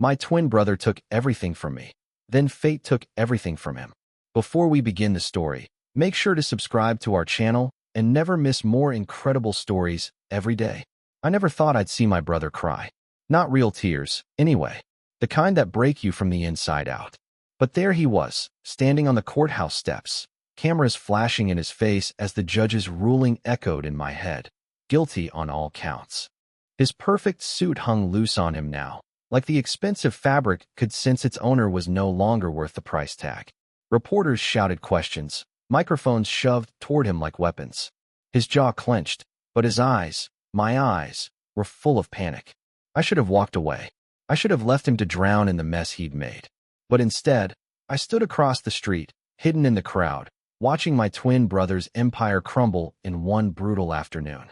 My twin brother took everything from me. Then fate took everything from him. Before we begin the story, make sure to subscribe to our channel and never miss more incredible stories every day. I never thought I'd see my brother cry. Not real tears, anyway. The kind that break you from the inside out. But there he was, standing on the courthouse steps, cameras flashing in his face as the judge's ruling echoed in my head. Guilty on all counts. His perfect suit hung loose on him now, like the expensive fabric could sense its owner was no longer worth the price tag. Reporters shouted questions, microphones shoved toward him like weapons. His jaw clenched, but his eyes, my eyes, were full of panic. I should have walked away. I should have left him to drown in the mess he'd made. But instead, I stood across the street, hidden in the crowd, watching my twin brother's empire crumble in one brutal afternoon.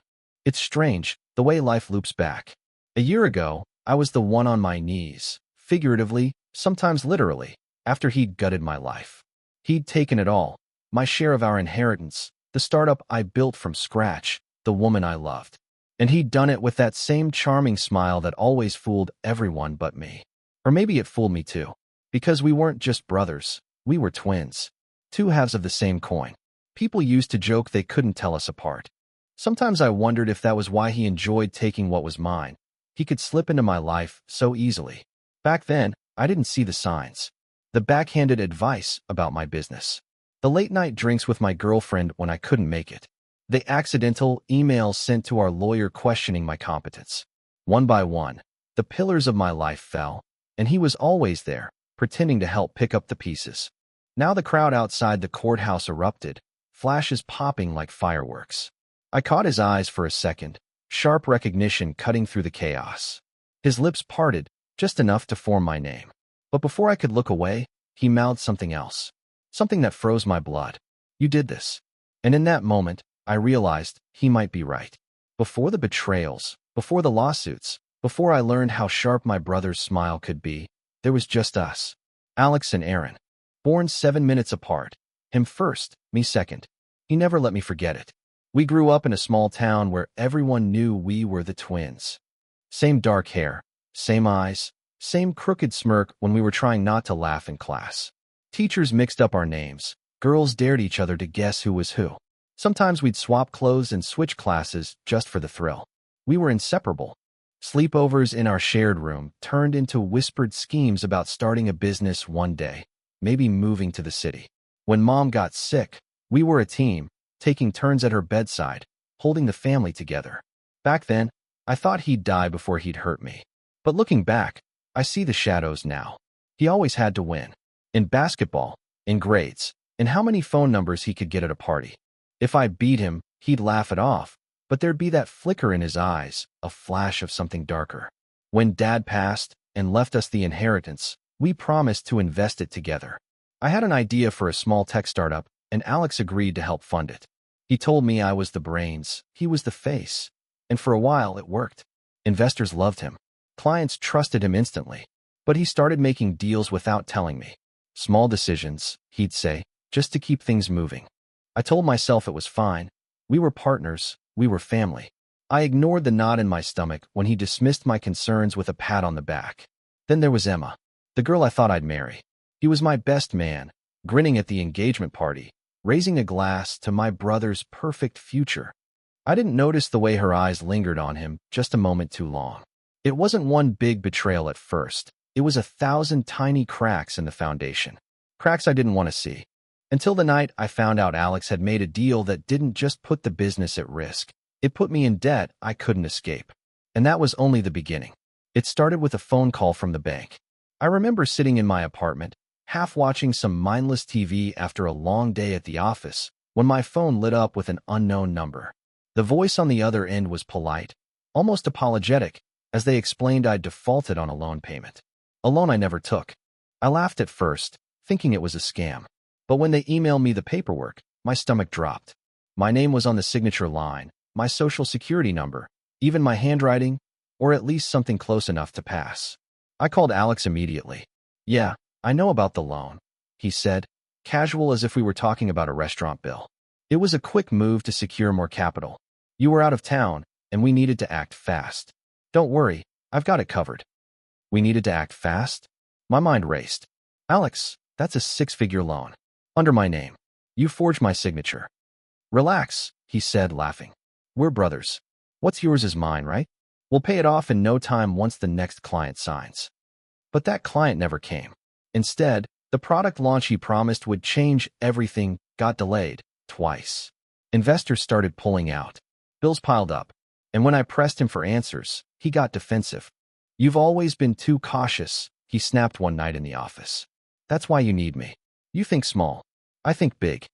It's strange, the way life loops back. A year ago, I was the one on my knees, figuratively, sometimes literally, after he'd gutted my life. He'd taken it all, my share of our inheritance, the startup I built from scratch, the woman I loved. And he'd done it with that same charming smile that always fooled everyone but me. Or maybe it fooled me too. Because we weren't just brothers, we were twins. Two halves of the same coin. People used to joke they couldn't tell us apart. Sometimes I wondered if that was why he enjoyed taking what was mine. He could slip into my life so easily. Back then, I didn't see the signs. The backhanded advice about my business. The late-night drinks with my girlfriend when I couldn't make it. The accidental emails sent to our lawyer questioning my competence. One by one, the pillars of my life fell, and he was always there, pretending to help pick up the pieces. Now the crowd outside the courthouse erupted, flashes popping like fireworks. I caught his eyes for a second, sharp recognition cutting through the chaos. His lips parted, just enough to form my name. But before I could look away, he mouthed something else. Something that froze my blood. You did this. And in that moment, I realized he might be right. Before the betrayals, before the lawsuits, before I learned how sharp my brother's smile could be, there was just us. Alex and Aaron. Born 7 minutes apart. Him first, me second. He never let me forget it. We grew up in a small town where everyone knew we were the twins. Same dark hair, same eyes, same crooked smirk when we were trying not to laugh in class. Teachers mixed up our names. Girls dared each other to guess who was who. Sometimes we'd swap clothes and switch classes just for the thrill. We were inseparable. Sleepovers in our shared room turned into whispered schemes about starting a business one day, maybe moving to the city. When Mom got sick, we were a team, taking turns at her bedside, holding the family together. Back then, I thought he'd die before he'd hurt me. But looking back, I see the shadows now. He always had to win. In basketball, in grades, in how many phone numbers he could get at a party. If I beat him, he'd laugh it off, but there'd be that flicker in his eyes, a flash of something darker. When Dad passed and left us the inheritance, we promised to invest it together. I had an idea for a small tech startup, and Alex agreed to help fund it. He told me I was the brains, he was the face. And for a while, it worked. Investors loved him. Clients trusted him instantly. But he started making deals without telling me. Small decisions, he'd say, just to keep things moving. I told myself it was fine. We were partners, we were family. I ignored the knot in my stomach when he dismissed my concerns with a pat on the back. Then there was Emma, the girl I thought I'd marry. He was my best man, grinning at the engagement party, raising a glass to my brother's perfect future. I didn't notice the way her eyes lingered on him just a moment too long. It wasn't one big betrayal at first. It was 1,000 tiny cracks in the foundation. Cracks I didn't want to see. Until the night I found out Alex had made a deal that didn't just put the business at risk. It put me in debt I couldn't escape. And that was only the beginning. It started with a phone call from the bank. I remember sitting in my apartment, half watching some mindless TV after a long day at the office, when my phone lit up with an unknown number. The voice on the other end was polite, almost apologetic, as they explained I'd defaulted on a loan payment. A loan I never took. I laughed at first, thinking it was a scam. But when they emailed me the paperwork, my stomach dropped. My name was on the signature line, my social security number, even my handwriting, or at least something close enough to pass. I called Alex immediately. "Yeah, I know about the loan," he said, casual as if we were talking about a restaurant bill. It was a quick move to secure more capital. "You were out of town, and we needed to act fast. Don't worry, I've got it covered." We needed to act fast? My mind raced. Alex, that's a six-figure loan. Under my name. You forged my signature. Relax, he said, laughing. We're brothers. What's yours is mine, right? We'll pay it off in no time once the next client signs. But that client never came. Instead, the product launch he promised would change everything got delayed twice. Investors started pulling out. Bills piled up. And when I pressed him for answers, he got defensive. You've always been too cautious, he snapped one night in the office. That's why you need me. You think small. I think big.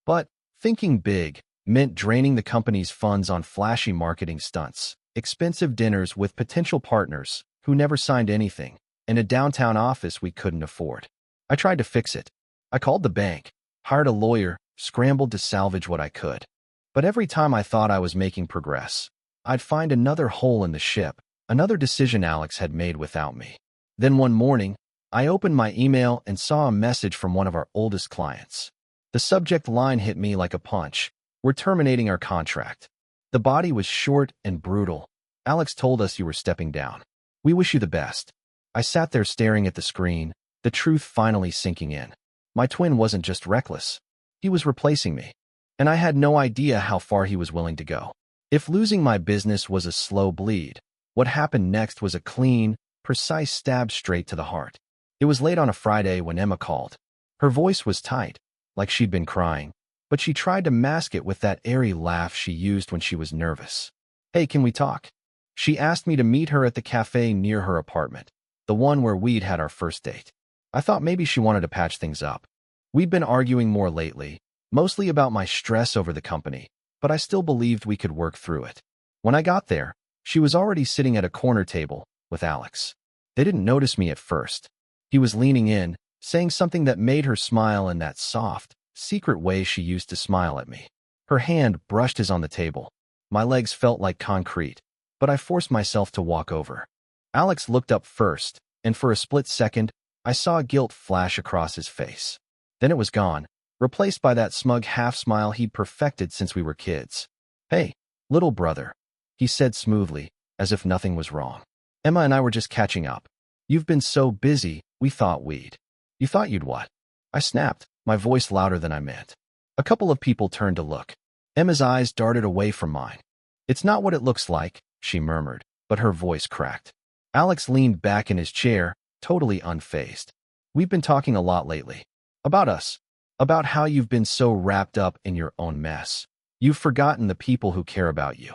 But thinking big meant draining the company's funds on flashy marketing stunts, expensive dinners with potential partners who never signed anything, and a downtown office we couldn't afford. I tried to fix it. I called the bank, hired a lawyer, scrambled to salvage what I could. But every time I thought I was making progress, I'd find another hole in the ship, another decision Alex had made without me. Then one morning, I opened my email and saw a message from one of our oldest clients. The subject line hit me like a punch. We're terminating our contract. The body was short and brutal. Alex told us you were stepping down. We wish you the best. I sat there staring at the screen, the truth finally sinking in. My twin wasn't just reckless. He was replacing me. And I had no idea how far he was willing to go. If losing my business was a slow bleed, what happened next was a clean, precise stab straight to the heart. It was late on a Friday when Emma called. Her voice was tight, like she'd been crying, but she tried to mask it with that airy laugh she used when she was nervous. Hey, can we talk? She asked me to meet her at the cafe near her apartment, the one where we'd had our first date. I thought maybe she wanted to patch things up. We'd been arguing more lately, mostly about my stress over the company, but I still believed we could work through it. When I got there, she was already sitting at a corner table with Alex. They didn't notice me at first. He was leaning in, saying something that made her smile in that soft, secret way she used to smile at me. Her hand brushed his on the table. My legs felt like concrete, but I forced myself to walk over. Alex looked up first, and for a split second, I saw guilt flash across his face. Then it was gone, replaced by that smug half-smile he'd perfected since we were kids. Hey, little brother, he said smoothly, as if nothing was wrong. Emma and I were just catching up. You've been so busy, we thought we'd. You thought you'd what? I snapped, my voice louder than I meant. A couple of people turned to look. Emma's eyes darted away from mine. It's not what it looks like, she murmured, but her voice cracked. Alex leaned back in his chair, totally unfazed. We've been talking a lot lately. About us. About how you've been so wrapped up in your own mess. You've forgotten the people who care about you.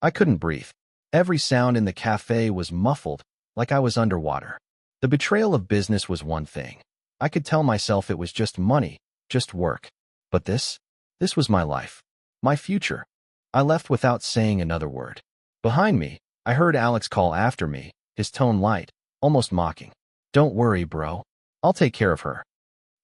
I couldn't breathe. Every sound in the cafe was muffled, like I was underwater. The betrayal of business was one thing. I could tell myself it was just money, just work. But this was my life. My future. I left without saying another word. Behind me, I heard Alex call after me, his tone light, almost mocking. Don't worry, bro. I'll take care of her.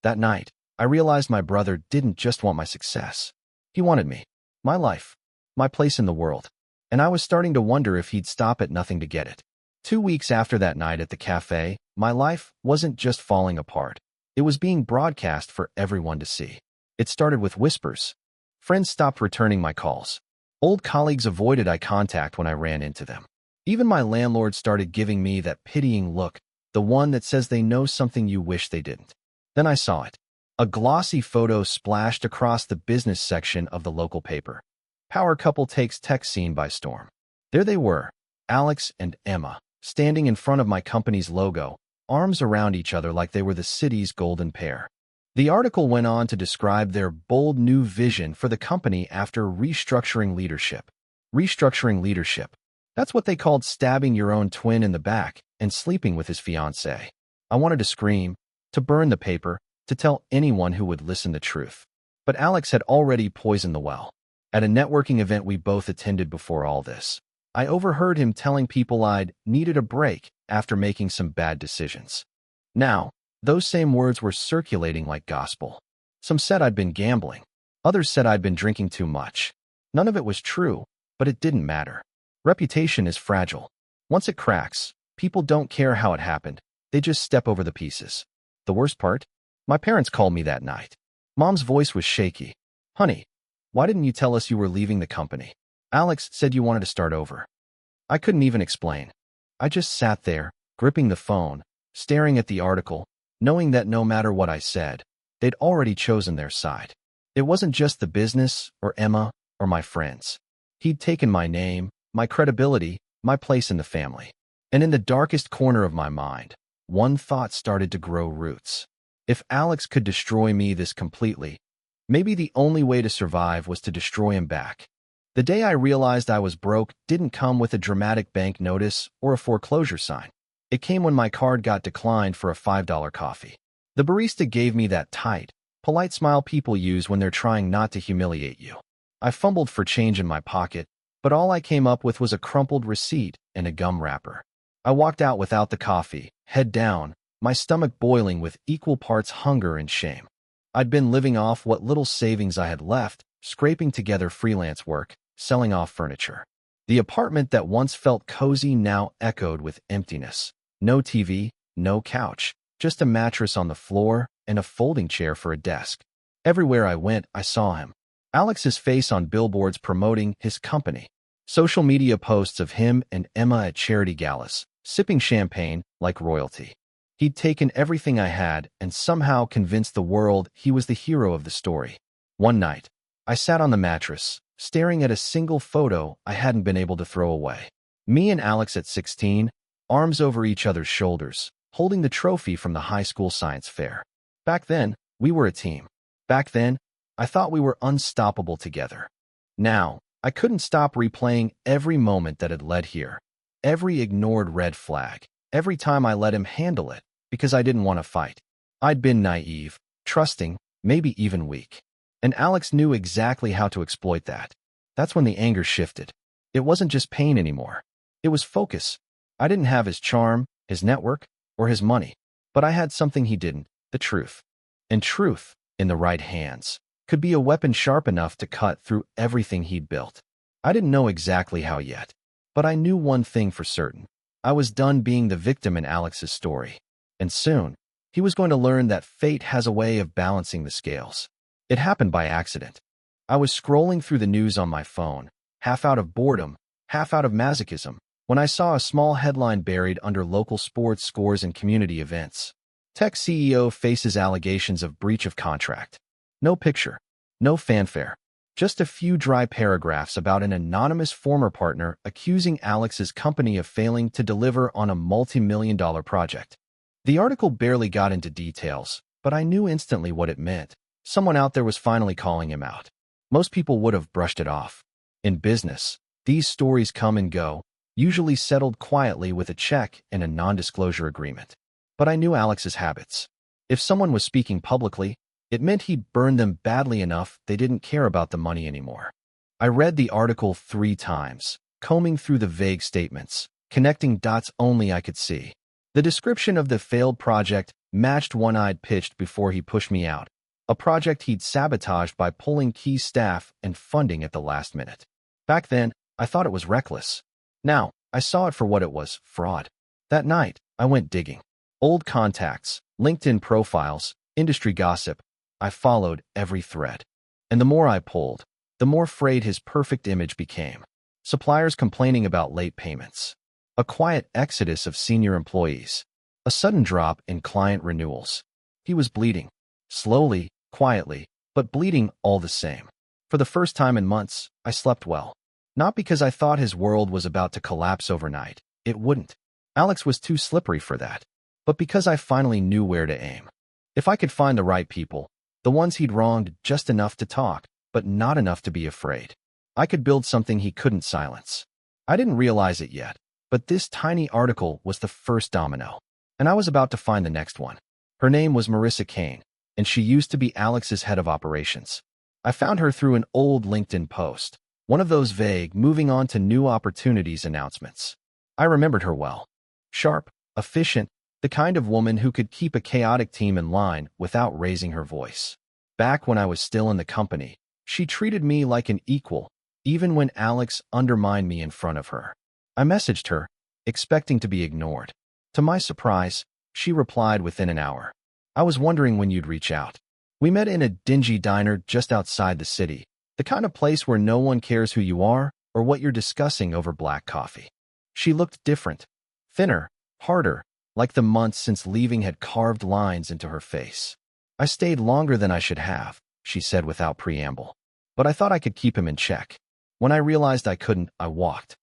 That night, I realized my brother didn't just want my success. He wanted me. My life. My place in the world. And I was starting to wonder if he'd stop at nothing to get it. 2 weeks after that night at the cafe, my life wasn't just falling apart. It was being broadcast for everyone to see. It started with whispers. Friends stopped returning my calls. Old colleagues avoided eye contact when I ran into them. Even my landlord started giving me that pitying look, the one that says they know something you wish they didn't. Then I saw it. A glossy photo splashed across the business section of the local paper. Power couple takes tech scene by storm. There they were, Alex and Emma, standing in front of my company's logo, arms around each other like they were the city's golden pair. The article went on to describe their bold new vision for the company after restructuring leadership. Restructuring leadership. That's what they called stabbing your own twin in the back and sleeping with his fiancée. I wanted to scream, to burn the paper, to tell anyone who would listen the truth. But Alex had already poisoned the well. At a networking event we both attended before all this, I overheard him telling people I'd needed a break after making some bad decisions. Now, those same words were circulating like gospel. Some said I'd been gambling. Others said I'd been drinking too much. None of it was true, but it didn't matter. Reputation is fragile. Once it cracks, people don't care how it happened. They just step over the pieces. The worst part? My parents called me that night. Mom's voice was shaky. Honey, why didn't you tell us you were leaving the company? Alex said you wanted to start over. I couldn't even explain. I just sat there, gripping the phone, staring at the article, knowing that no matter what I said, they'd already chosen their side. It wasn't just the business, or Emma, or my friends. He'd taken my name, my credibility, my place in the family. And in the darkest corner of my mind, one thought started to grow roots. If Alex could destroy me this completely, maybe the only way to survive was to destroy him back. The day I realized I was broke didn't come with a dramatic bank notice or a foreclosure sign. It came when my card got declined for a $5 coffee. The barista gave me that tight, polite smile people use when they're trying not to humiliate you. I fumbled for change in my pocket, but all I came up with was a crumpled receipt and a gum wrapper. I walked out without the coffee, head down, my stomach boiling with equal parts hunger and shame. I'd been living off what little savings I had left, scraping together freelance work, selling off furniture. The apartment that once felt cozy now echoed with emptiness. No TV, no couch, just a mattress on the floor and a folding chair for a desk. Everywhere I went, I saw him. Alex's face on billboards promoting his company. Social media posts of him and Emma at charity galas, sipping champagne like royalty. He'd taken everything I had and somehow convinced the world he was the hero of the story. One night, I sat on the mattress, staring at a single photo I hadn't been able to throw away. Me and Alex at 16, arms over each other's shoulders, holding the trophy from the high school science fair. Back then, we were a team. Back then, I thought we were unstoppable together. Now, I couldn't stop replaying every moment that had led here, every ignored red flag, every time I let him handle it, because I didn't want to fight. I'd been naive, trusting, maybe even weak. And Alex knew exactly how to exploit that. That's when the anger shifted. It wasn't just pain anymore. It was focus. I didn't have his charm, his network, or his money, but I had something he didn't, the truth. And truth, in the right hands, could be a weapon sharp enough to cut through everything he'd built. I didn't know exactly how yet, but I knew one thing for certain. I was done being the victim in Alex's story. And soon, he was going to learn that fate has a way of balancing the scales. It happened by accident. I was scrolling through the news on my phone, half out of boredom, half out of masochism, when I saw a small headline buried under local sports scores and community events. Tech CEO faces allegations of breach of contract. No picture, no fanfare, just a few dry paragraphs about an anonymous former partner accusing Alex's company of failing to deliver on a multi-million-dollar project. The article barely got into details, but I knew instantly what it meant. Someone out there was finally calling him out. Most people would have brushed it off. In business, these stories come and go, usually settled quietly with a check and a non-disclosure agreement. But I knew Alex's habits. If someone was speaking publicly, it meant he'd burned them badly enough they didn't care about the money anymore. I read the article 3 times, combing through the vague statements, connecting dots only I could see. The description of the failed project matched one I'd pitched before he pushed me out, a project he'd sabotaged by pulling key staff and funding at the last minute. Back then, I thought it was reckless. Now, I saw it for what it was, fraud. That night, I went digging. Old contacts, LinkedIn profiles, industry gossip. I followed every thread. And the more I pulled, the more frayed his perfect image became. Suppliers complaining about late payments. A quiet exodus of senior employees. A sudden drop in client renewals. He was bleeding. Slowly, quietly, but bleeding all the same. For the first time in months, I slept well. Not because I thought his world was about to collapse overnight. It wouldn't. Alex was too slippery for that. But because I finally knew where to aim. If I could find the right people, the ones he'd wronged just enough to talk, but not enough to be afraid, I could build something he couldn't silence. I didn't realize it yet, but this tiny article was the first domino, and I was about to find the next one. Her name was Marissa Kane, and she used to be Alex's head of operations. I found her through an old LinkedIn post, one of those vague, moving on to new opportunities announcements. I remembered her well. Sharp, efficient, the kind of woman who could keep a chaotic team in line without raising her voice. Back when I was still in the company, she treated me like an equal, even when Alex undermined me in front of her. I messaged her, expecting to be ignored. To my surprise, she replied within an hour. I was wondering when you'd reach out. We met in a dingy diner just outside the city, the kind of place where no one cares who you are or what you're discussing over black coffee. She looked different, thinner, harder, like the months since leaving had carved lines into her face. "I stayed longer than I should have," she said without preamble. "But I thought I could keep him in check. When I realized I couldn't, I walked."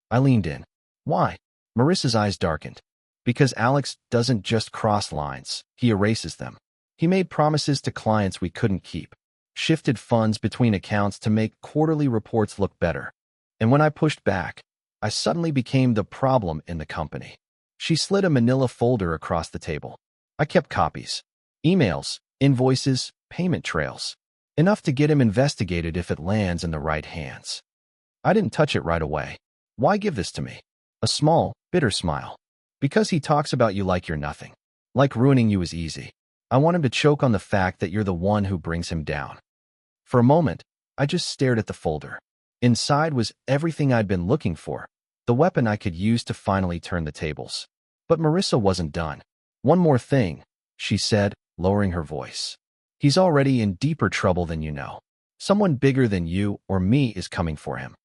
I leaned in. "Why?" Marissa's eyes darkened. "Because Alex doesn't just cross lines, he erases them. He made promises to clients we couldn't keep, shifted funds between accounts to make quarterly reports look better. And when I pushed back, I suddenly became the problem in the company." She slid a manila folder across the table. "I kept copies. Emails, invoices, payment trails. Enough to get him investigated if it lands in the right hands. I didn't touch it right away. Why give this to me?" A small, bitter smile. "Because he talks about you like you're nothing. Like ruining you is easy. I want him to choke on the fact that you're the one who brings him down." For a moment, I just stared at the folder. Inside was everything I'd been looking for, the weapon I could use to finally turn the tables. But Marissa wasn't done. "One more thing," she said, lowering her voice. "He's already in deeper trouble than you know. Someone bigger than you or me is coming for him."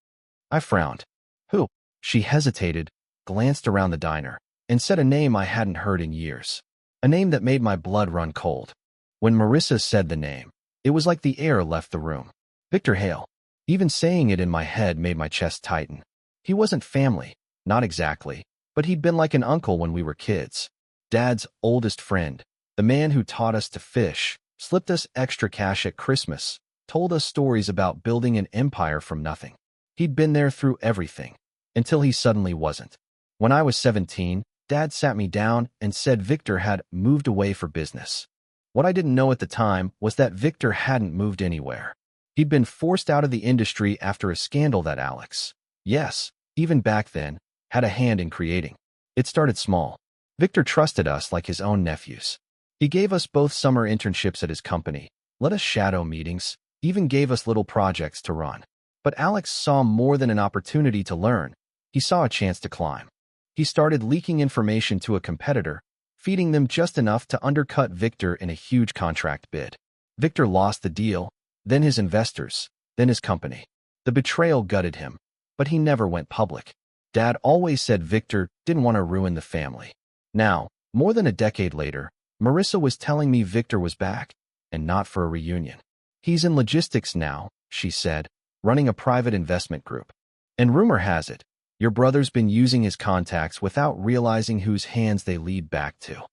I frowned. "Who?" She hesitated, glanced around the diner, and said a name I hadn't heard in years. A name that made my blood run cold. When Marissa said the name, it was like the air left the room. Victor Hale. Even saying it in my head made my chest tighten. He wasn't family, not exactly, but he'd been like an uncle when we were kids. Dad's oldest friend, the man who taught us to fish, slipped us extra cash at Christmas, told us stories about building an empire from nothing. He'd been there through everything, until he suddenly wasn't. When I was 17, Dad sat me down and said Victor had moved away for business. What I didn't know at the time was that Victor hadn't moved anywhere. He'd been forced out of the industry after a scandal that Alex, yes, even back then, had a hand in creating. It started small. Victor trusted us like his own nephews. He gave us both summer internships at his company, let us shadow meetings, even gave us little projects to run. But Alex saw more than an opportunity to learn. He saw a chance to climb. He started leaking information to a competitor, feeding them just enough to undercut Victor in a huge contract bid. Victor lost the deal, then his investors, then his company. The betrayal gutted him, but he never went public. Dad always said Victor didn't want to ruin the family. Now, more than a decade later, Marissa was telling me Victor was back, and not for a reunion. "He's in logistics now," she said, "running a private investment group. And rumor has it, your brother's been using his contacts without realizing whose hands they lead back to."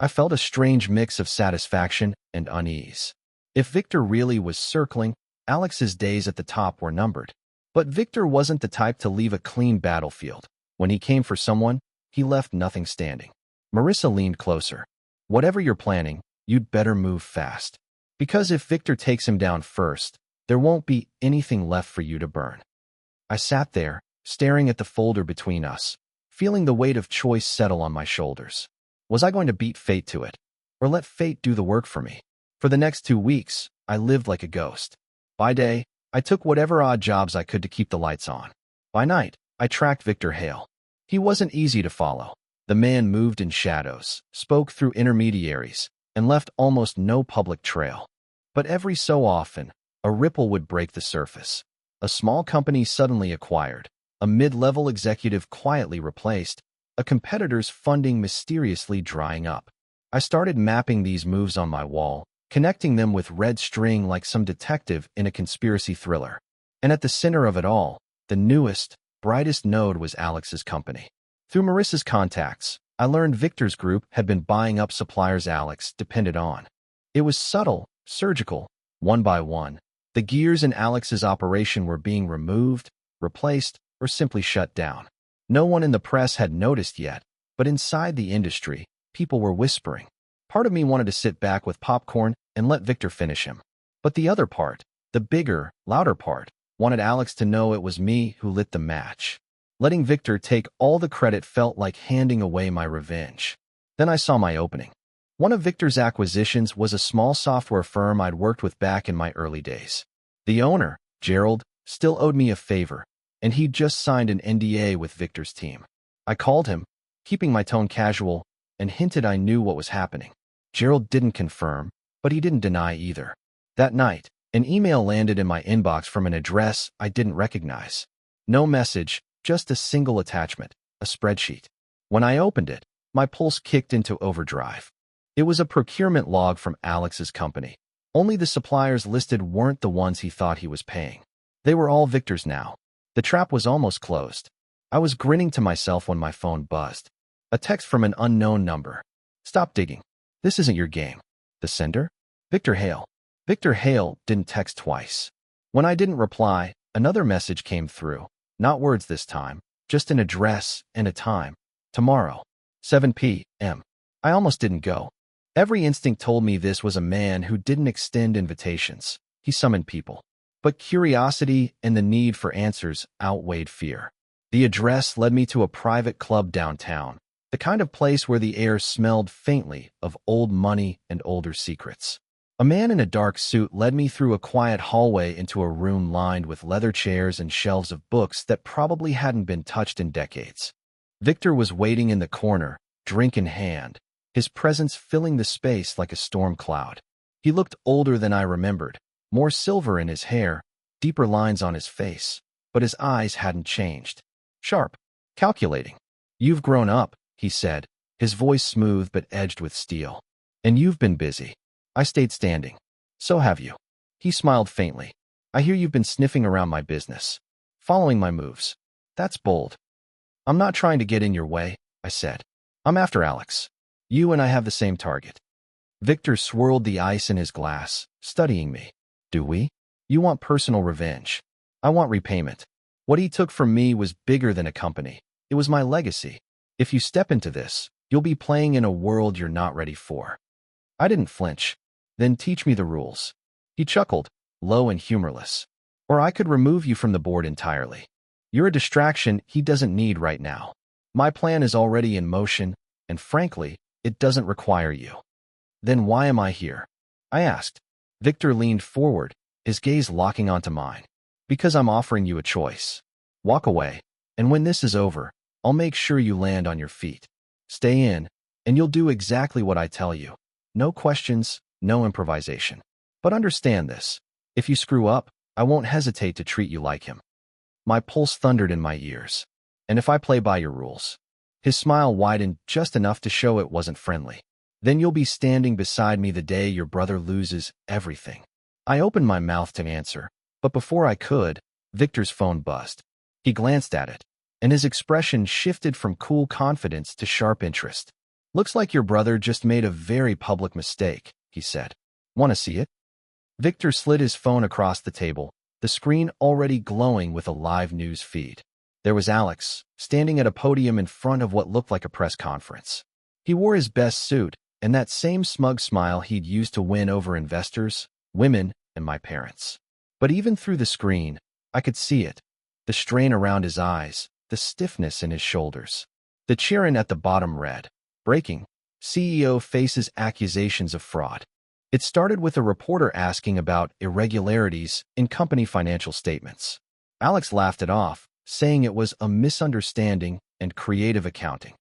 I felt a strange mix of satisfaction and unease. If Victor really was circling, Alex's days at the top were numbered. But Victor wasn't the type to leave a clean battlefield. When he came for someone, he left nothing standing. Marissa leaned closer. "Whatever you're planning, you'd better move fast. Because if Victor takes him down first, there won't be anything left for you to burn." I sat there, staring at the folder between us, feeling the weight of choice settle on my shoulders. Was I going to beat fate to it, or let fate do the work for me? For the next 2 weeks, I lived like a ghost. By day, I took whatever odd jobs I could to keep the lights on. By night, I tracked Victor Hale. He wasn't easy to follow. The man moved in shadows, spoke through intermediaries, and left almost no public trail. But every so often, a ripple would break the surface. A small company suddenly acquired, a mid-level executive quietly replaced, a competitor's funding mysteriously drying up. I started mapping these moves on my wall, connecting them with red string like some detective in a conspiracy thriller. And at the center of it all, the newest, brightest node was Alex's company. Through Marissa's contacts, I learned Victor's group had been buying up suppliers Alex depended on. It was subtle, surgical, one by one. The gears in Alex's operation were being removed, replaced, or simply shut down. No one in the press had noticed yet, but inside the industry, people were whispering. Part of me wanted to sit back with popcorn and let Victor finish him. But the other part, the bigger, louder part, wanted Alex to know it was me who lit the match. Letting Victor take all the credit felt like handing away my revenge. Then I saw my opening. One of Victor's acquisitions was a small software firm I'd worked with back in my early days. The owner, Gerald, still owed me a favor, and he'd just signed an NDA with Victor's team. I called him, keeping my tone casual, and hinted I knew what was happening. Gerald didn't confirm, but he didn't deny either. That night, an email landed in my inbox from an address I didn't recognize. No message, just a single attachment, a spreadsheet. When I opened it, My pulse kicked into overdrive. It was a procurement log from Alex's company. Only the suppliers listed weren't the ones he thought he was paying. They were all Victor's now. The trap was almost closed. I was grinning to myself when my phone buzzed. A text from an unknown number. "Stop digging. This isn't your game." The sender? Victor Hale. Victor Hale didn't text twice. When I didn't reply, another message came through. Not words this time, just an address and a time. Tomorrow, 7 p.m. I almost didn't go. Every instinct told me this was a man who didn't extend invitations. He summoned people. But curiosity and the need for answers outweighed fear. The address led me to a private club downtown, the kind of place where the air smelled faintly of old money and older secrets. A man in a dark suit led me through a quiet hallway into a room lined with leather chairs and shelves of books that probably hadn't been touched in decades. Victor was waiting in the corner, drink in hand, his presence filling the space like a storm cloud. He looked older than I remembered, more silver in his hair, deeper lines on his face, but his eyes hadn't changed. Sharp, calculating. "You've grown up," he said, his voice smooth but edged with steel. "And you've been busy." I stayed standing. "So have you." He smiled faintly. "I hear you've been sniffing around my business, following my moves. That's bold." "I'm not trying to get in your way," I said. "I'm after Alex. You and I have the same target." Victor swirled the ice in his glass, studying me. "Do we? You want personal revenge. I want repayment. What he took from me was bigger than a company. It was my legacy. If you step into this, you'll be playing in a world you're not ready for." I didn't flinch. "Then teach me the rules." He chuckled, low and humorless. "Or I could remove you from the board entirely. You're a distraction he doesn't need right now. My plan is already in motion, and frankly, it doesn't require you." "Then why am I here?" I asked. Victor leaned forward, his gaze locking onto mine. "Because I'm offering you a choice. Walk away, and when this is over, I'll make sure you land on your feet. Stay in, and you'll do exactly what I tell you. No questions, no improvisation. But understand this. If you screw up, I won't hesitate to treat you like him." My pulse thundered in my ears. "And if I play by your rules?" His smile widened just enough to show it wasn't friendly. "Then you'll be standing beside me the day your brother loses everything." I opened my mouth to answer, but before I could, Victor's phone buzzed. He glanced at it, and his expression shifted from cool confidence to sharp interest. "Looks like your brother just made a very public mistake," he said. "Want to see it?" Victor slid his phone across the table, the screen already glowing with a live news feed. There was Alex, standing at a podium in front of what looked like a press conference. He wore his best suit and that same smug smile he'd used to win over investors, women, and my parents. But even through the screen, I could see it. The strain around his eyes, the stiffness in his shoulders. The cheering at the bottom read, "Breaking. CEO faces accusations of fraud." It started with a reporter asking about irregularities in company financial statements. Alex laughed it off, saying it was a misunderstanding and creative accounting.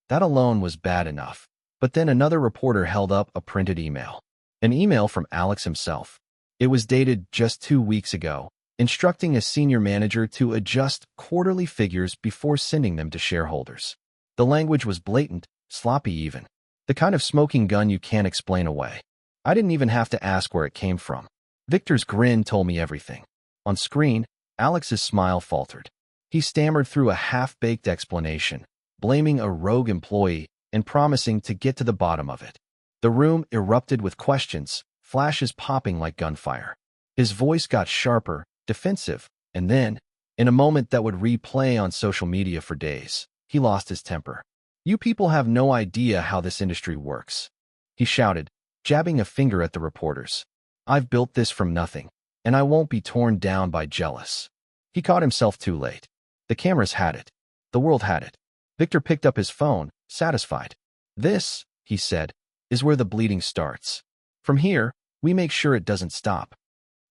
That alone was bad enough. But then another reporter held up a printed email. An email from Alex himself. It was dated just 2 weeks ago, instructing a senior manager to adjust quarterly figures before sending them to shareholders. The language was blatant, sloppy even. The kind of smoking gun you can't explain away. I didn't even have to ask where it came from. Victor's grin told me everything. On screen, Alex's smile faltered. He stammered through a half-baked explanation, blaming a rogue employee and promising to get to the bottom of it. The room erupted with questions, flashes popping like gunfire. His voice got sharper, defensive, and then, in a moment that would replay on social media for days, he lost his temper. "You people have no idea how this industry works," he shouted, jabbing a finger at the reporters. "I've built this from nothing, and I won't be torn down by jealous." He caught himself too late. The cameras had it. The world had it. Victor picked up his phone, satisfied. "This," he said, "is where the bleeding starts. From here, we make sure it doesn't stop."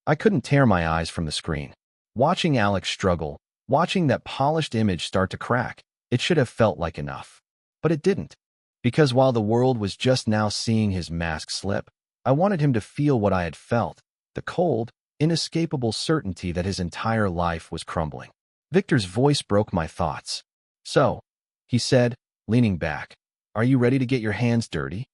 I couldn't tear my eyes from the screen. Watching Alex struggle, watching that polished image start to crack, it should have felt like enough. But it didn't. Because while the world was just now seeing his mask slip, I wanted him to feel what I had felt, the cold, inescapable certainty that his entire life was crumbling. Victor's voice broke my thoughts. "So," he said, leaning back, Are you ready to get your hands dirty?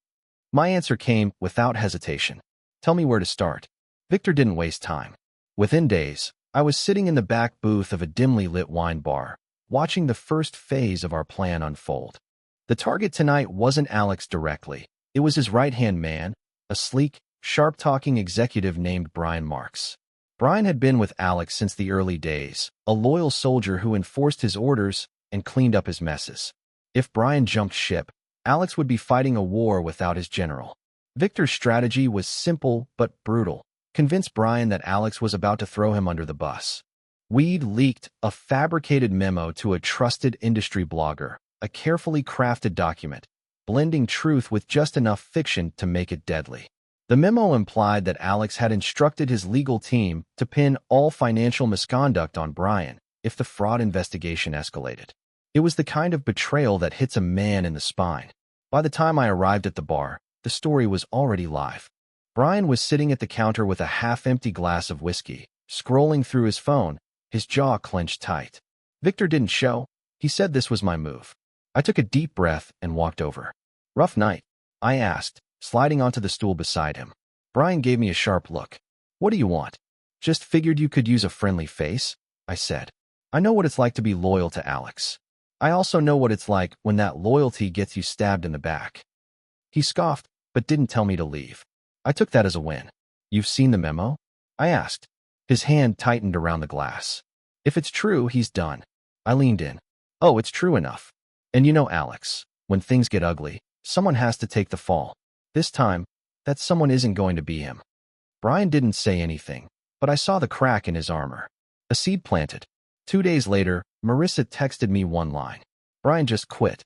My answer came without hesitation. Tell me where to start. Victor didn't waste time. Within days, I was sitting in the back booth of a dimly lit wine bar, watching the first phase of our plan unfold. The target tonight wasn't Alex directly. It was his right-hand man, a sleek, sharp-talking executive named Brian Marks. Brian had been with Alex since the early days, a loyal soldier who enforced his orders and cleaned up his messes. If Brian jumped ship, Alex would be fighting a war without his general. Victor's strategy was simple but brutal. Convince Brian that Alex was about to throw him under the bus. We'd leaked a fabricated memo to a trusted industry blogger, a carefully crafted document, blending truth with just enough fiction to make it deadly. The memo implied that Alex had instructed his legal team to pin all financial misconduct on Brian if the fraud investigation escalated. It was the kind of betrayal that hits a man in the spine. By the time I arrived at the bar, the story was already live. Brian was sitting at the counter with a half-empty glass of whiskey, scrolling through his phone, his jaw clenched tight. Victor didn't show. He said this was my move. I took a deep breath and walked over. Rough night? I asked, sliding onto the stool beside him. Brian gave me a sharp look. What do you want? Just figured you could use a friendly face, I said. I know what it's like to be loyal to Alex. I also know what it's like when that loyalty gets you stabbed in the back. He scoffed, but didn't tell me to leave. I took that as a win. You've seen the memo? I asked. His hand tightened around the glass. If it's true, he's done. I leaned in. Oh, it's true enough. And you know, Alex, when things get ugly, someone has to take the fall. This time, that someone isn't going to be him. Brian didn't say anything, but I saw the crack in his armor. A seed planted. 2 days later, Marissa texted me one line. Brian just quit.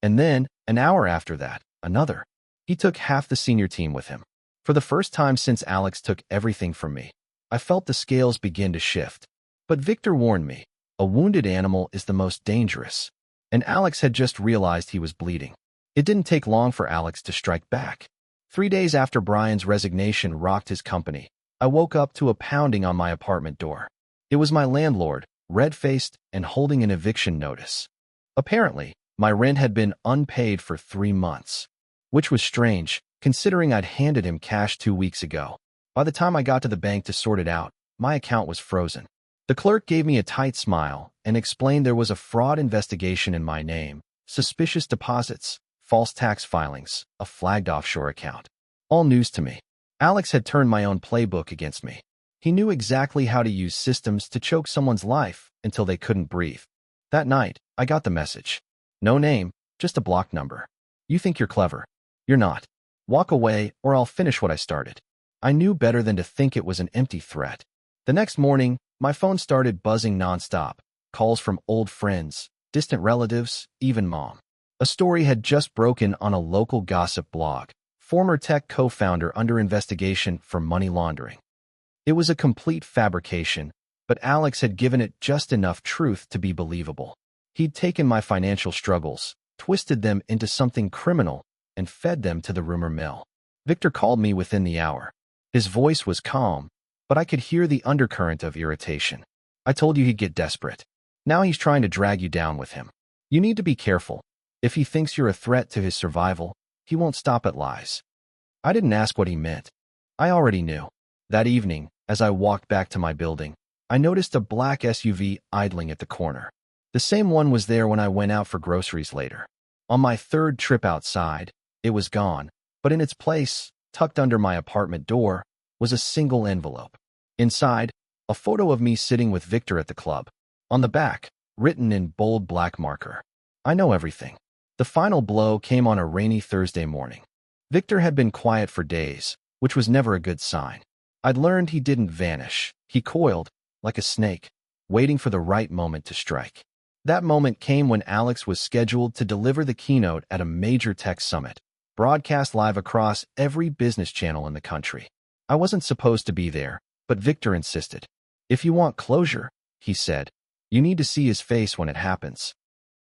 And then, an hour after that, another. He took half the senior team with him. For the first time since Alex took everything from me, I felt the scales begin to shift. But Victor warned me, a wounded animal is the most dangerous. And Alex had just realized he was bleeding. It didn't take long for Alex to strike back. 3 days after Brian's resignation rocked his company, I woke up to a pounding on my apartment door. It was my landlord, red-faced and holding an eviction notice. Apparently, my rent had been unpaid for 3 months, which was strange, considering I'd handed him cash 2 weeks ago. By the time I got to the bank to sort it out, my account was frozen. The clerk gave me a tight smile and explained there was a fraud investigation in my name, suspicious deposits, false tax filings, a flagged offshore account. All news to me. Alex had turned my own playbook against me. He knew exactly how to use systems to choke someone's life until they couldn't breathe. That night, I got the message. No name, just a block number. You think you're clever. You're not. Walk away or I'll finish what I started. I knew better than to think it was an empty threat. The next morning, my phone started buzzing nonstop. Calls from old friends, distant relatives, even mom. A story had just broken on a local gossip blog. Former tech co-founder under investigation for money laundering. It was a complete fabrication, but Alex had given it just enough truth to be believable. He'd taken my financial struggles, twisted them into something criminal, and fed them to the rumor mill. Victor called me within the hour. His voice was calm, but I could hear the undercurrent of irritation. I told you he'd get desperate. Now he's trying to drag you down with him. You need to be careful. If he thinks you're a threat to his survival, he won't stop at lies. I didn't ask what he meant. I already knew. That evening, as I walked back to my building, I noticed a black SUV idling at the corner. The same one was there when I went out for groceries later. On my third trip outside, it was gone, but in its place, tucked under my apartment door, was a single envelope. Inside, a photo of me sitting with Victor at the club. On the back, written in bold black marker. I know everything. The final blow came on a rainy Thursday morning. Victor had been quiet for days, which was never a good sign. I'd learned he didn't vanish. He coiled, like a snake, waiting for the right moment to strike. That moment came when Alex was scheduled to deliver the keynote at a major tech summit, broadcast live across every business channel in the country. I wasn't supposed to be there, but Victor insisted. If you want closure, he said, you need to see his face when it happens.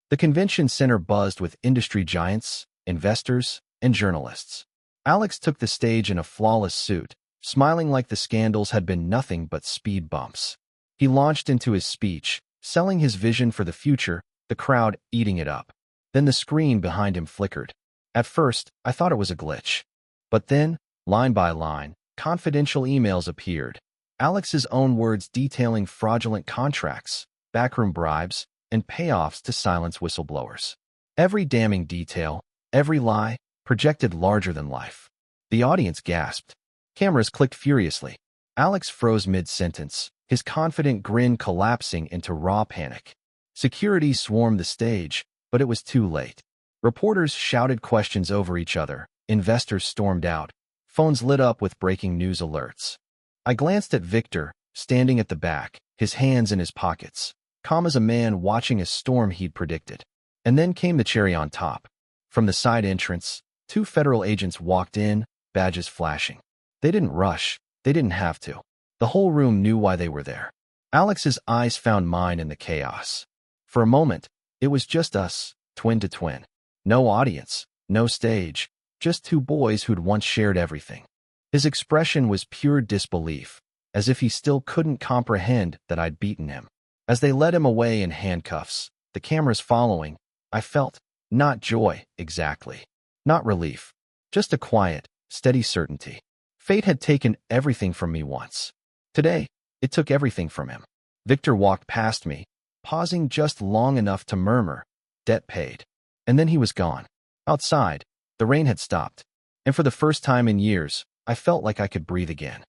The convention center buzzed with industry giants, investors, and journalists. Alex took the stage in a flawless suit, smiling like the scandals had been nothing but speed bumps. He launched into his speech, selling his vision for the future, the crowd eating it up. Then the screen behind him flickered. At first, I thought it was a glitch. But then, line by line, confidential emails appeared. Alex's own words detailing fraudulent contracts, backroom bribes, and payoffs to silence whistleblowers. Every damning detail, every lie, projected larger than life. The audience gasped. Cameras clicked furiously. Alex froze mid-sentence, his confident grin collapsing into raw panic. Security swarmed the stage, but it was too late. Reporters shouted questions over each other, investors stormed out, phones lit up with breaking news alerts. I glanced at Victor, standing at the back, his hands in his pockets, calm as a man watching a storm he'd predicted. And then came the cherry on top. From the side entrance, 2 federal agents walked in, badges flashing. They didn't rush, they didn't have to. The whole room knew why they were there. Alex's eyes found mine in the chaos. For a moment, it was just us, twin to twin. No audience, no stage, just 2 boys who'd once shared everything. His expression was pure disbelief, as if he still couldn't comprehend that I'd beaten him. As they led him away in handcuffs, the cameras following, I felt, not joy, exactly. Not relief. Just a quiet, steady certainty. Fate had taken everything from me once. Today, it took everything from him. Victor walked past me, pausing just long enough to murmur, "Debt paid." And then he was gone. Outside, the rain had stopped, and for the first time in years, I felt like I could breathe again.